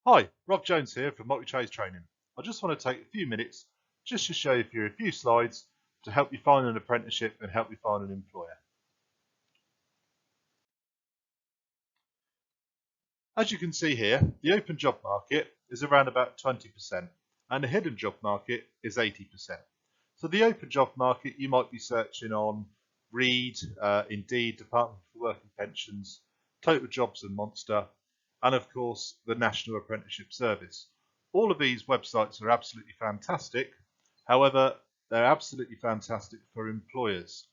Hi, Rob Jones here from Multi-Trades Training. I just want to take a few minutes just to show you a few slides to help you find an apprenticeship and help you find an employer. As you can see here, the open job market is around about 20% and the hidden job market is 80%. So the open job market, you might be searching on Reed, Indeed, Department for Work and Pensions, Total Jobs and Monster, and of course the National Apprenticeship Service. All of these websites are absolutely fantastic. However, they're absolutely fantastic for employers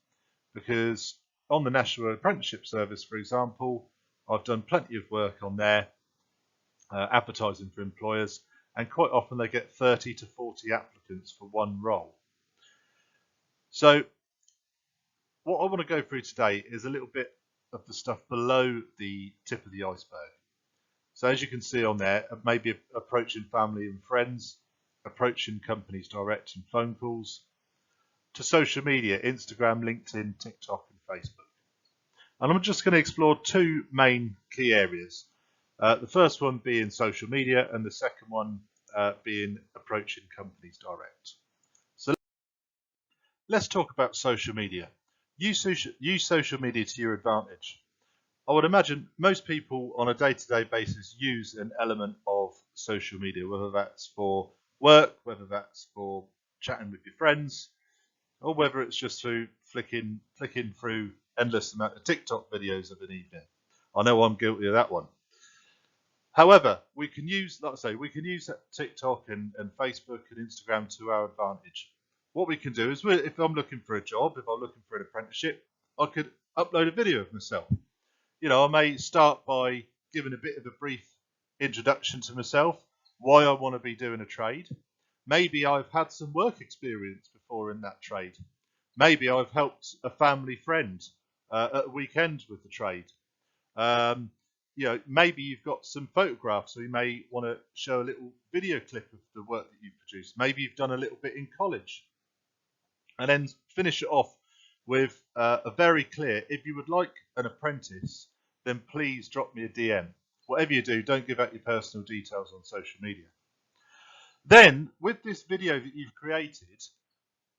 because on the National Apprenticeship Service, for example, I've done plenty of work on there advertising for employers, and quite often they get 30 to 40 applicants for one role. So what I want to go through today is a little bit of the stuff below the tip of the iceberg. So as you can see on there, maybe approaching family and friends, approaching companies direct and phone calls, to social media, Instagram, LinkedIn, TikTok and Facebook. And I'm just going to explore two main key areas. The first one being social media and the second one being approaching companies direct. So let's talk about social media. Use social media to your advantage. I would imagine most people on a day-to-day basis use an element of social media, whether that's for work, whether that's for chatting with your friends, or whether it's just through flicking through endless amount of TikTok videos of an evening. I know I'm guilty of that one. However, we can use, like I say, we can use TikTok and Facebook and Instagram to our advantage. What we can do is, if I'm looking for a job, if I'm looking for an apprenticeship, I could upload a video of myself. I may start by giving a bit of a brief introduction to myself, why I want to be doing a trade. Maybe I've had some work experience before in that trade. Maybe I've helped a family friend at a weekend with the trade. Maybe you've got some photographs, so you may want to show a little video clip of the work that you've produced. Maybe you've done a little bit in college. And then finish it off with a very clear, if you would like an apprentice, then please drop me a DM. Whatever you do, don't give out your personal details on social media. Then, with this video that you've created,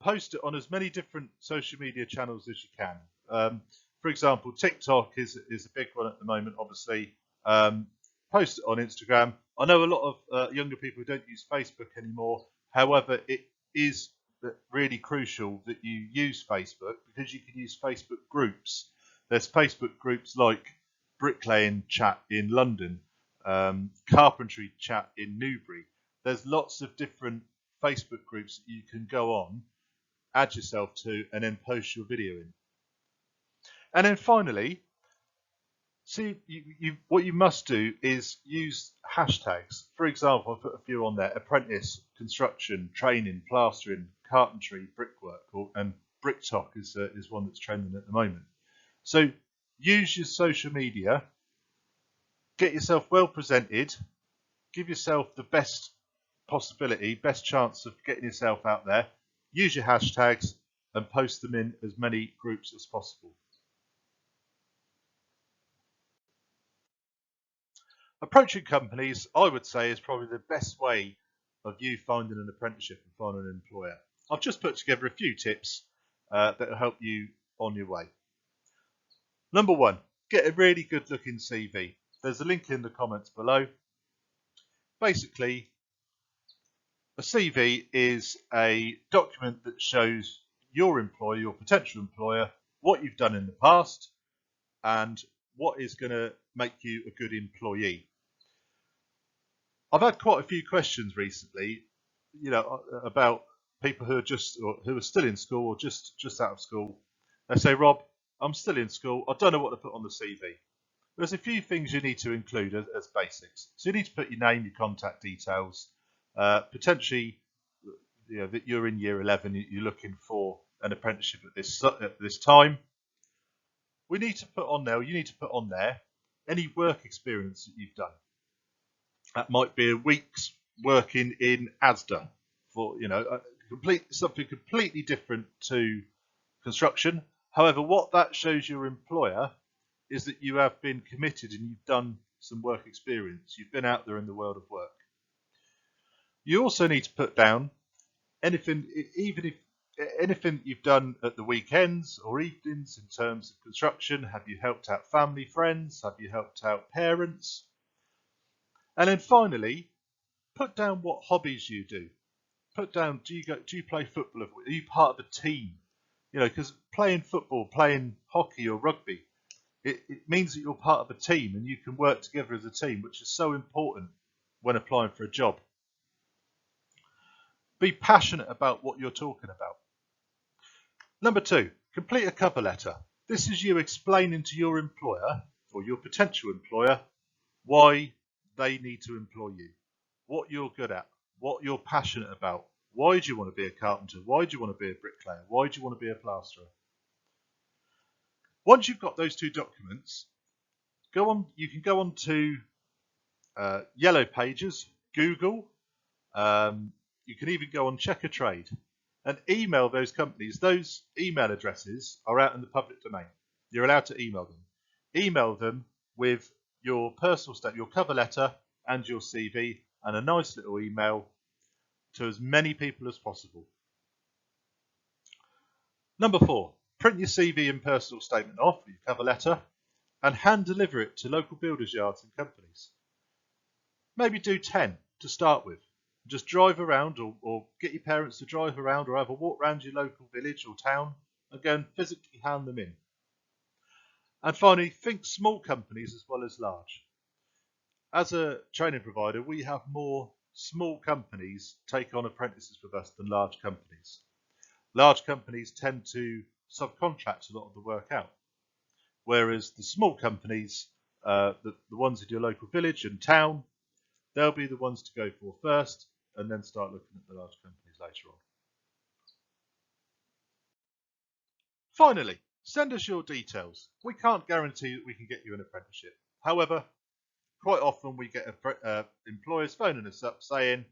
post it on as many different social media channels as you can. For example, TikTok is a big one at the moment, obviously. Post it on Instagram. I know a lot of younger people don't use Facebook anymore. However, it is really crucial that you use Facebook because you can use Facebook groups. There's Facebook groups like bricklaying chat in London, carpentry chat in Newbury. There's lots of different Facebook groups that you can go on, add yourself to, and then post your video in. And then finally, what you must do is use hashtags. For example, I put a few on there: apprentice, construction, training, plastering, carpentry, brickwork, and BrickTok is one that's trending at the moment. So use your social media, get yourself well presented, give yourself the best possibility, best chance of getting yourself out there. Use your hashtags and post them in as many groups as possible. Approaching companies, I would say, is probably the best way of you finding an apprenticeship and finding an employer. I've just put together a few tips that will help you on your way. Number one, get a really good looking CV. There's a link in the comments below. Basically, a CV is a document that shows your employer, your potential employer, what you've done in the past and what is going to make you a good employee. I've had quite a few questions recently, about people who are still in school or just out of school. They say, Rob, I'm still in school. I don't know what to put on the CV. There's a few things you need to include as basics. So you need to put your name, your contact details, potentially, that you're in year 11, you're looking for an apprenticeship at this time. You need to put on there any work experience that you've done. That might be a week's working in Asda for something completely different to construction. However, what that shows your employer is that you have been committed and you've done some work experience. You've been out there in the world of work. You also need to put down anything, even if anything you've done at the weekends or evenings in terms of construction. Have you helped out family, friends? Have you helped out parents? And then finally, put down what hobbies you do. Put down, do you play football? Are you part of a team? You know, because playing football, playing hockey or rugby, it means that you're part of a team and you can work together as a team, which is so important when applying for a job. Be passionate about what you're talking about. Number 2, complete a cover letter. This is you explaining to your employer or your potential employer why they need to employ you, what you're good at, what you're passionate about. Why do you want to be a carpenter? Why do you want to be a bricklayer? Why do you want to be a plasterer? Once you've got those 2 documents, you can go on to Yellow Pages, Google. You can even go on Check a Trade and email those companies. Those email addresses are out in the public domain. You're allowed to email them. Email them with your personal statement, your cover letter and your CV, and a nice little email to as many people as possible. Number 4, print your CV and personal statement off, your cover letter, and hand deliver it to local builders yards and companies. Maybe do 10 to start with. Just drive around or get your parents to drive around or have a walk around your local village or town and go and physically hand them in. And finally, think small companies as well as large. As a training provider, we have more small companies take on apprentices with us than large companies. Large companies tend to subcontract a lot of the work out, whereas the small companies, the ones in your local village and town, they'll be the ones to go for first and then start looking at the large companies later on. Finally, send us your details. We can't guarantee that we can get you an apprenticeship. However, quite often we get employers phoning us up saying,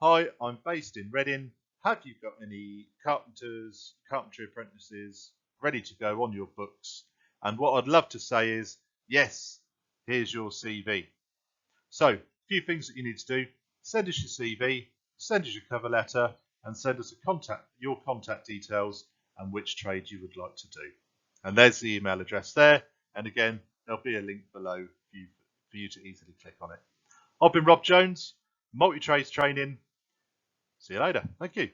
"Hi, I'm based in Reading. Have you got any carpentry apprentices ready to go on your books?" And what I'd love to say is, yes, here's your CV. So, a few things that you need to do: send us your CV, send us your cover letter, and send us your contact details and which trade you would like to do. And there's the email address there. And again, there'll be a link below for you to easily click on it. I've been Rob Jones, Multi Trades Training. See you later. Thank you.